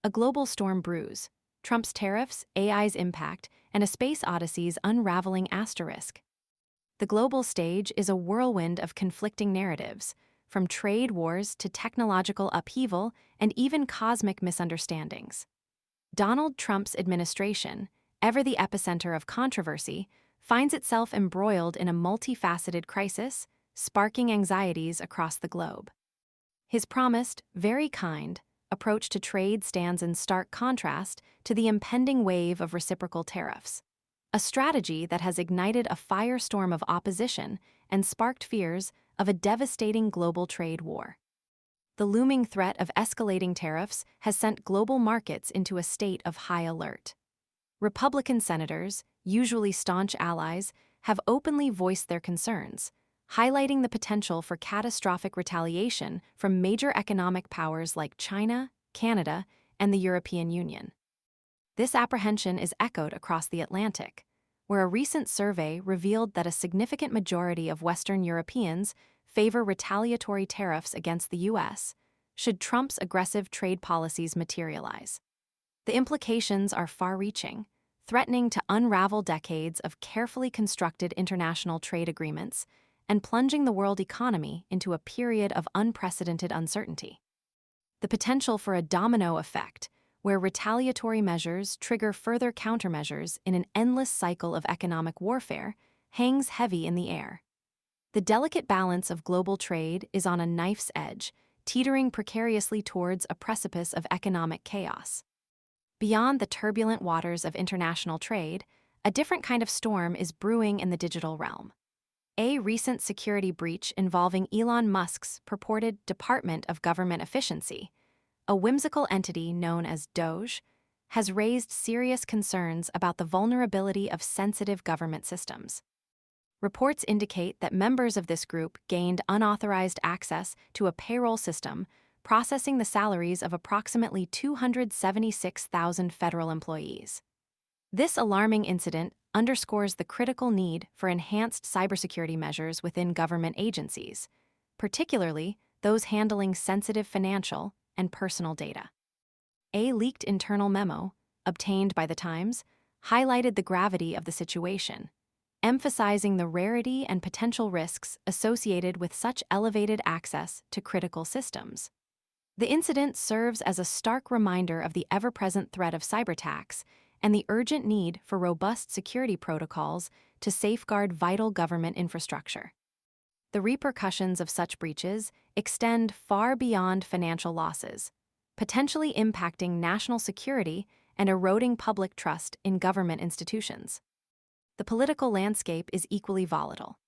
A global storm brews. Trump's tariffs, AI's impact, and a space odyssey's unraveling asterisk. The global stage is a whirlwind of conflicting narratives, from trade wars to technological upheaval and even cosmic misunderstandings. Donald Trump's administration, ever the epicenter of controversy, finds itself embroiled in a multifaceted crisis, sparking anxieties across the globe. His promised, very kind, approach to trade stands in stark contrast to the impending wave of reciprocal tariffs, a strategy that has ignited a firestorm of opposition and sparked fears of a devastating global trade war. The looming threat of escalating tariffs has sent global markets into a state of high alert. Republican senators, usually staunch allies, have openly voiced their concerns, highlighting the potential for catastrophic retaliation from major economic powers like China, Canada, and the European Union. This apprehension is echoed across the Atlantic, where a recent survey revealed that a significant majority of Western Europeans favor retaliatory tariffs against the U.S. should Trump's aggressive trade policies materialize. The implications are far-reaching, threatening to unravel decades of carefully constructed international trade agreements and plunging the world economy into a period of unprecedented uncertainty. The potential for a domino effect, where retaliatory measures trigger further countermeasures in an endless cycle of economic warfare, hangs heavy in the air. The delicate balance of global trade is on a knife's edge, teetering precariously towards a precipice of economic chaos. Beyond the turbulent waters of international trade, a different kind of storm is brewing in the digital realm. A recent security breach involving Elon Musk's purported Department of Government Efficiency, a whimsical entity known as Doge, has raised serious concerns about the vulnerability of sensitive government systems. Reports indicate that members of this group gained unauthorized access to a payroll system processing the salaries of approximately 276,000 federal employees. This alarming incident underscores the critical need for enhanced cybersecurity measures within government agencies, particularly those handling sensitive financial and personal data. A leaked internal memo, obtained by The Times, highlighted the gravity of the situation, emphasizing the rarity and potential risks associated with such elevated access to critical systems. The incident serves as a stark reminder of the ever-present threat of cyberattacks and the urgent need for robust security protocols to safeguard vital government infrastructure. The repercussions of such breaches extend far beyond financial losses, potentially impacting national security and eroding public trust in government institutions. The political landscape is equally volatile.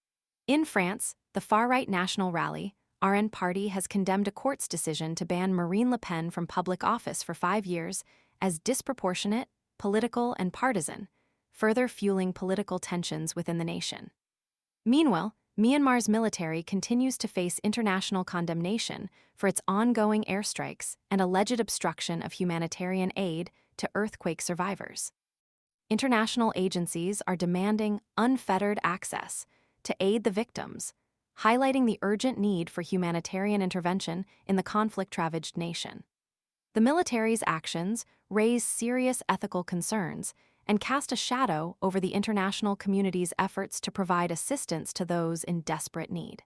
In France, the far-right National Rally, RN Party, has condemned a court's decision to ban Marine Le Pen from public office for 5 years as disproportionate, political, and partisan, further fueling political tensions within the nation. Meanwhile, Myanmar's military continues to face international condemnation for its ongoing airstrikes and alleged obstruction of humanitarian aid to earthquake survivors. International agencies are demanding unfettered access to aid the victims, highlighting the urgent need for humanitarian intervention in the conflict-ravaged nation. The military's actions raise serious ethical concerns and cast a shadow over the international community's efforts to provide assistance to those in desperate need.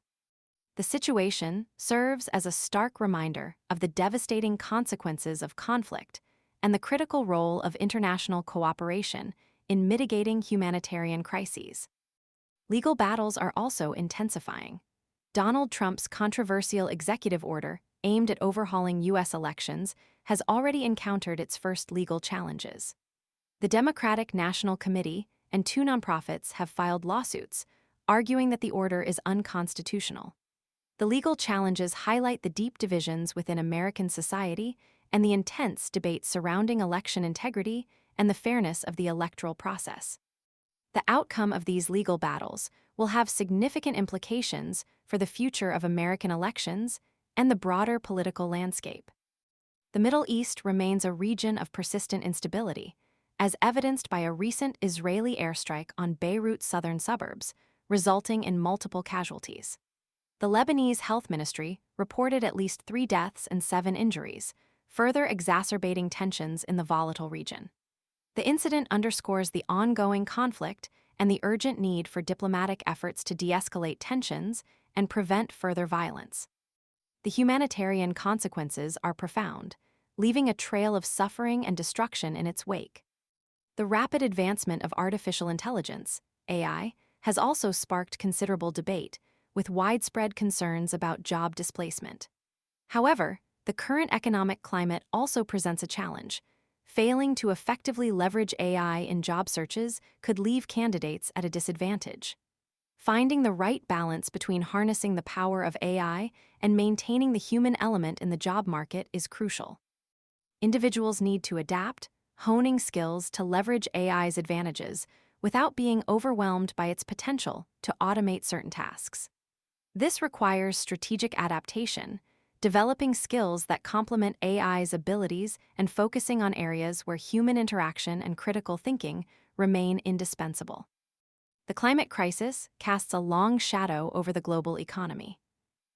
The situation serves as a stark reminder of the devastating consequences of conflict and the critical role of international cooperation in mitigating humanitarian crises. Legal battles are also intensifying. Donald Trump's controversial executive order aimed at overhauling U.S. elections has already encountered its first legal challenges. The Democratic National Committee and 2 nonprofits have filed lawsuits, arguing that the order is unconstitutional. The legal challenges highlight the deep divisions within American society and the intense debate surrounding election integrity and the fairness of the electoral process. The outcome of these legal battles will have significant implications for the future of American elections and the broader political landscape. The Middle East remains a region of persistent instability, as evidenced by a recent Israeli airstrike on Beirut's southern suburbs, resulting in multiple casualties. The Lebanese Health Ministry reported at least 3 deaths and 7 injuries, further exacerbating tensions in the volatile region. The incident underscores the ongoing conflict and the urgent need for diplomatic efforts to de-escalate tensions and prevent further violence. The humanitarian consequences are profound, leaving a trail of suffering and destruction in its wake. The rapid advancement of artificial intelligence, AI, has also sparked considerable debate, with widespread concerns about job displacement. However, the current economic climate also presents a challenge. Failing to effectively leverage AI in job searches could leave candidates at a disadvantage. Finding the right balance between harnessing the power of AI and maintaining the human element in the job market is crucial. Individuals need to adapt, honing skills to leverage AI's advantages without being overwhelmed by its potential to automate certain tasks. This requires strategic adaptation, developing skills that complement AI's abilities and focusing on areas where human interaction and critical thinking remain indispensable. The climate crisis casts a long shadow over the global economy.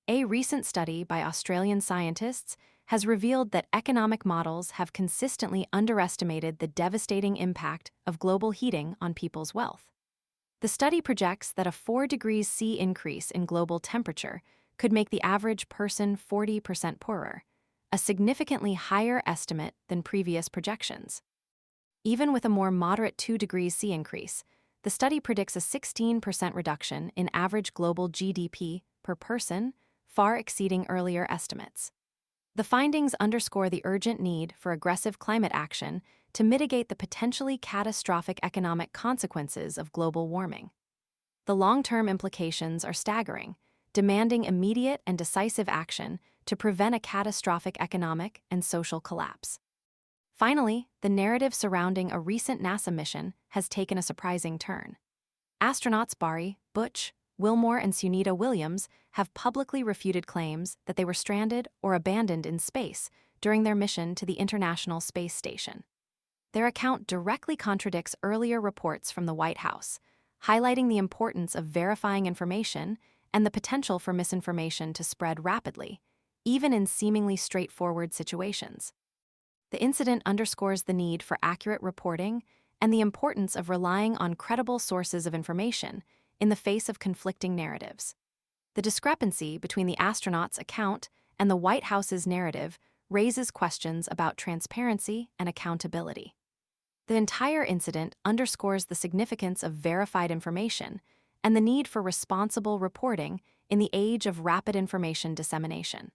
A recent study by Australian scientists has revealed that economic models have consistently underestimated the devastating impact of global heating on people's wealth. The study projects that a 4 degrees C increase in global temperature could make the average person 40% poorer, a significantly higher estimate than previous projections. Even with a more moderate 2 degrees C increase, the study predicts a 16% reduction in average global GDP per person, far exceeding earlier estimates. The findings underscore the urgent need for aggressive climate action to mitigate the potentially catastrophic economic consequences of global warming. The long-term implications are staggering, demanding immediate and decisive action to prevent a catastrophic economic and social collapse. Finally, the narrative surrounding a recent NASA mission has taken a surprising turn. Astronauts Barry, Butch, Wilmore, and Sunita Williams have publicly refuted claims that they were stranded or abandoned in space during their mission to the International Space Station. Their account directly contradicts earlier reports from the White House, highlighting the importance of verifying information and the potential for misinformation to spread rapidly, even in seemingly straightforward situations. The incident underscores the need for accurate reporting and the importance of relying on credible sources of information in the face of conflicting narratives. The discrepancy between the astronauts' account and the White House's narrative raises questions about transparency and accountability. The entire incident underscores the significance of verified information and the need for responsible reporting in the age of rapid information dissemination.